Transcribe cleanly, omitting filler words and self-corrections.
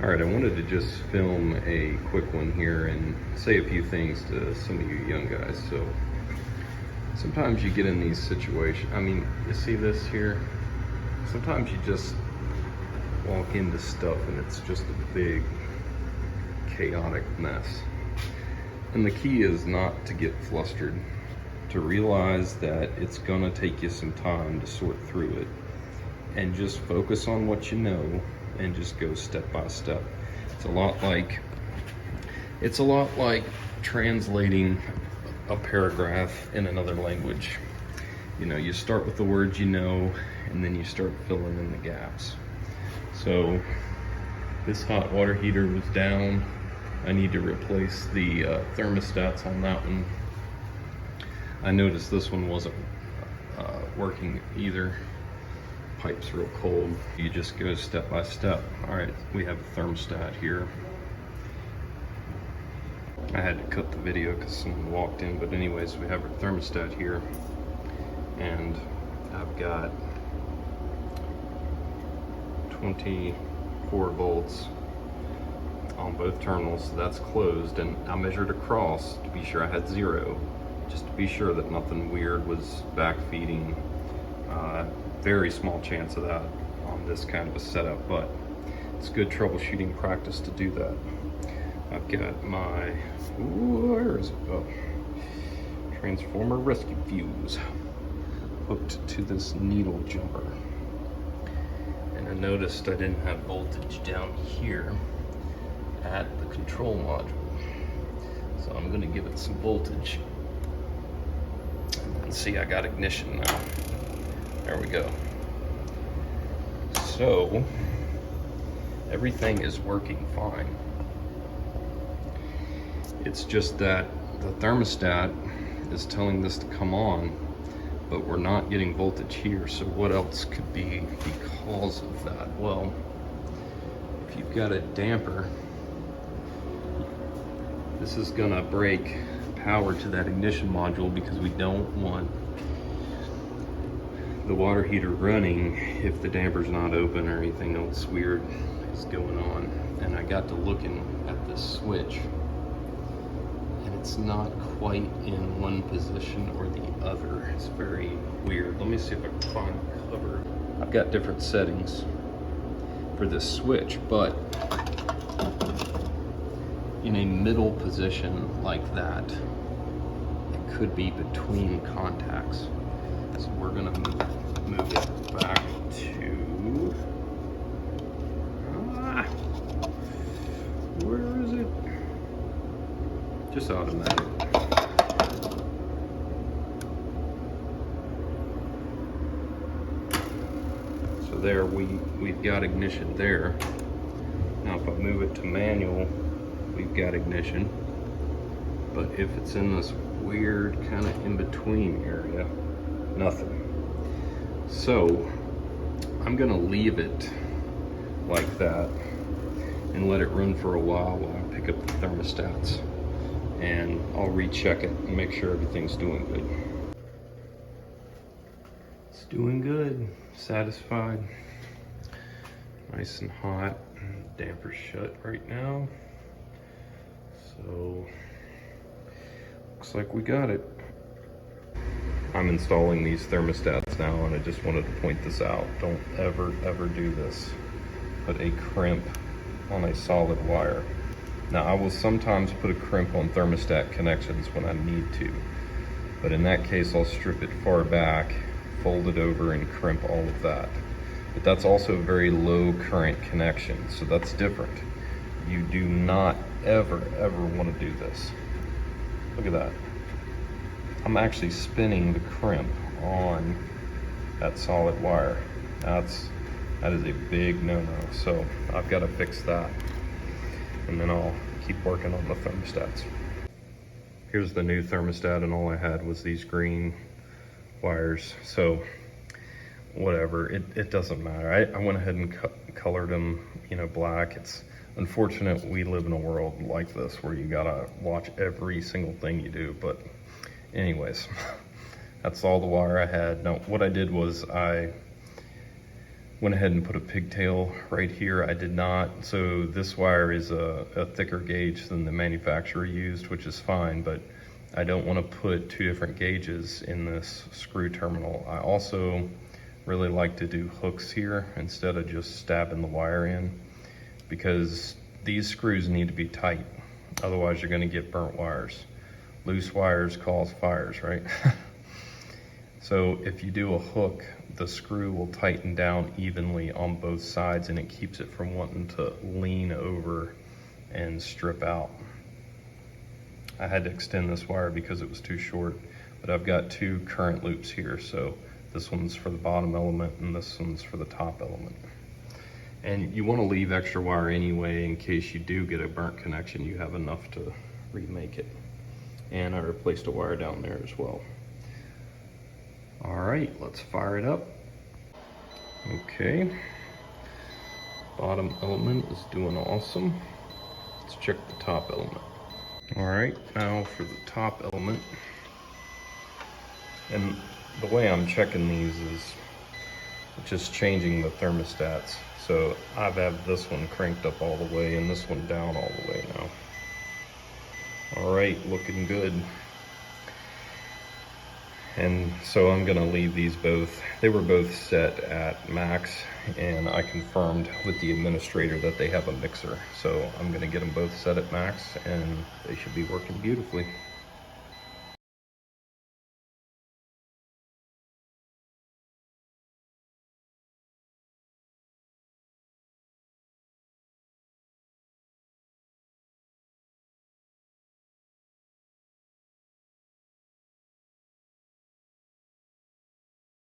All right, I wanted to just film a quick one here and say a few things to some of you young guys. So sometimes you get in these situations, I mean, you see this here? Sometimes you just walk into stuff and it's just a big chaotic mess. And the key is not to get flustered, to realize that it's gonna take you some time to sort through it and just focus on what you know and just go step by step. It's a lot like translating a paragraph in another language. You know, you start with the words you know and then you start filling in the gaps. So this hot water heater was down. I need to replace the thermostats on that one. I noticed this one wasn't working either. Pipe's real cold. You just go step by step. All right, we have a thermostat here. I had to cut the video because someone walked in, but anyways, we have our thermostat here, and I've got 24 volts on both terminals, so that's closed, and I measured across to be sure I had 0, just to be sure that nothing weird was backfeeding. Very small chance of that on this kind of a setup, but it's good troubleshooting practice to do that. I've got my, where is it? Oh, transformer rescue fuse hooked to this needle jumper. And I noticed I didn't have voltage down here at the control module. So I'm gonna give it some voltage. And see, I got ignition now. There we go. So everything is working fine. It's just that the thermostat is telling this to come on, but we're not getting voltage here. So what else could be because of that? Well, if you've got a damper, this is gonna break power to that ignition module because we don't want the water heater running if the damper's not open or anything else weird is going on. And I got to looking at this switch and it's not quite in one position or the other. It's very weird. Let me see if I can find the cover. I've got different settings for this switch, but in a middle position like that, it could be between contacts. So we're gonna move it back to, where is it? Just automatic. So there, we've got ignition there. Now if I move it to manual, we've got ignition. But if it's in this weird kind of in-between area, nothing. So I'm gonna leave it like that and let it run for a while I pick up the thermostats, and I'll recheck it and make sure everything's doing good. It's doing good, satisfied, nice and hot. Damper's shut right now, so looks like we got it. I'm installing these thermostats now, and I just wanted to point this out. Don't ever do this. Put a crimp on a solid wire. Now, I will sometimes put a crimp on thermostat connections when I need to, but in that case, I'll strip it far back, fold it over, and crimp all of that. But that's also a very low current connection, so that's different. You do not ever want to do this. Look at that. I'm actually spinning the crimp on that solid wire. That is a big no-no. So I've got to fix that, and then I'll keep working on the thermostats. Here's the new thermostat, and all I had was these green wires. So whatever, it doesn't matter. I went ahead and colored them, you know, black. It's unfortunate we live in a world like this where you gotta watch every single thing you do, but anyways, that's all the wire I had. Now, what I did was I Went ahead and put a pigtail right here. I did not. So this wire is a thicker gauge than the manufacturer used, which is fine, but I don't want to put two different gauges in this screw terminal. I also really like to do hooks here instead of just stabbing the wire in, because these screws need to be tight. Otherwise you're going to get burnt wires. Loose wires cause fires, right? So if you do a hook, the screw will tighten down evenly on both sides and it keeps it from wanting to lean over and strip out. I had to extend this wire because it was too short, but I've got two current loops here. So this one's for the bottom element and this one's for the top element. And you want to leave extra wire anyway in case you do get a burnt connection, you have enough to remake it. And I replaced a wire down there as well. All right, let's fire it up. Okay, bottom element is doing awesome. Let's check the top element. All right, now for the top element. And the way I'm checking these is just changing the thermostats. So I've had this one cranked up all the way and this one down all the way now. All right, looking good. And so I'm gonna leave these both, they were both set at max, and I confirmed with the administrator that they have a mixer. So I'm gonna get them both set at max and they should be working beautifully.